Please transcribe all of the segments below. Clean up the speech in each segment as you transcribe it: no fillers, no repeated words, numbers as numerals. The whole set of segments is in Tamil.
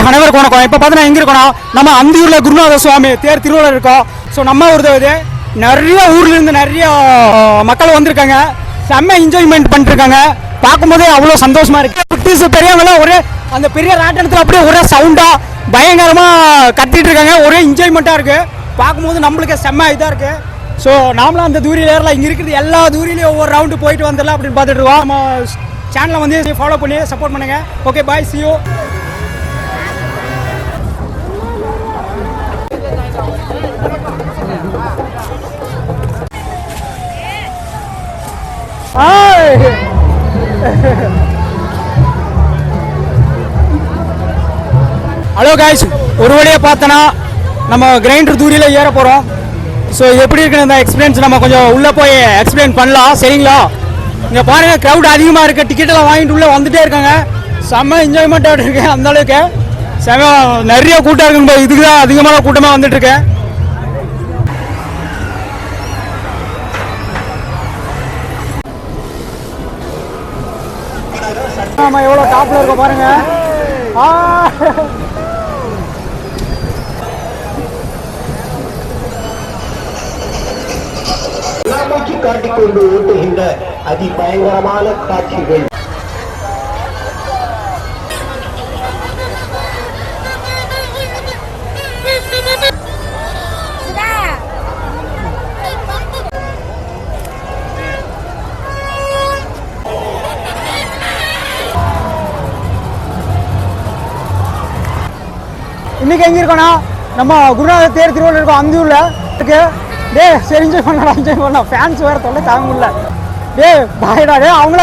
அனைவருக்கும் வணக்கம். இப்போ பார்த்தீங்கன்னா எங்கே இருக்கோம், நம்ம அந்தியூரில் குருநாத சுவாமி தேர் திருவிழா இருக்கோம். ஸோ நம்ம ஊர் இது நிறைய ஊர்லேருந்து நிறைய மக்கள் வந்திருக்காங்க. செம்ம என்ஜாய்மெண்ட் பண்ணிருக்காங்க. பார்க்கும்போதே அவ்வளோ சந்தோஷமா இருக்கு. குட்டீஸ் பெரியவங்களாம் ஒரே அந்த பெரிய ராட்டனத்தில் அப்படியே ஒரே சவுண்டாக பயங்கரமாக கத்திட்டு இருக்காங்க. ஒரே என்ஜாய்மெண்ட்டாக இருக்குது. பார்க்கும்போது நம்மளுக்கு செம்ம இதாக இருக்குது. ஸோ நாமளும் அந்த தூரியில் ஏறலாம். இங்கே இருக்கிறது எல்லா தூரிலையும் ஒவ்வொரு ரவுண்டு போயிட்டு வந்துடலாம் அப்படின்னு பார்த்துட்டு இருக்கோம். நம்ம சேனலை வந்து ஃபாலோ பண்ணி சப்போர்ட் பண்ணுங்க. Okay, bye, see you. Hello guys, ஒரு வழியாக பார்த்தோன்னா நம்ம கிரைண்டர் தூரியில் ஏற போகிறோம். ஸோ எப்படி இருக்குன்னு அந்த எக்ஸ்பீரியன்ஸ் நம்ம கொஞ்சம் உள்ளே போய் எக்ஸ்பிளைன் பண்ணலாம், சரிங்களா? இங்கே பாருங்கள், க்ரௌட் அதிகமாக இருக்குது. டிக்கெட்டெல்லாம் வாங்கிட்டு உள்ளே வந்துகிட்டே இருக்காங்க. செம்ம என்ஜாய்மெண்ட்டாக இருக்கு. அந்த அளவுக்கு செம்ம நிறைய கூட்டம் இருக்குங்க. இதுக்கு தான் அதிகமான கூட்டமாக வந்துட்டுருக்கேன். நம்ம எவ்வளோ டாப்பில் இருக்கோம் பாருங்க. காட்டிக்கொண்டு ஓட்டுகின்ற அதிபயங்கரமான காட்சிகள். இன்னைக்கு எங்க இருக்கோம்னா நம்ம குருநாத தேர் திருவிழா இருக்கோம், அந்தியூர்ல இருக்கு. டே சரி, என்ஜாய் பண்ணலாம். ஃபேன்ஸ் வேற தொல்லை தாங்க முடியல. டே பாய்டா, டே அவங்கள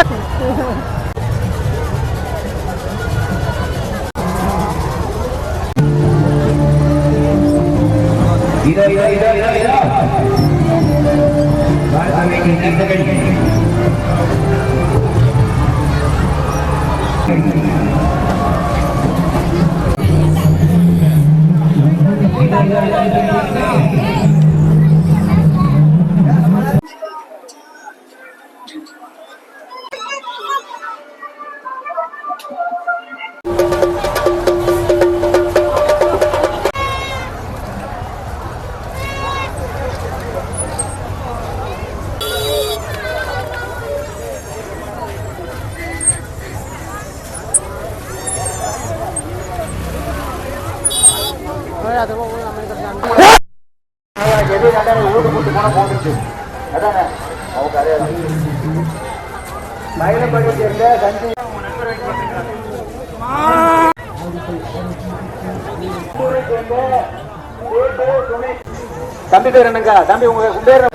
தம்பி பேர் என்னங்க? தம்பி உங்க பேர்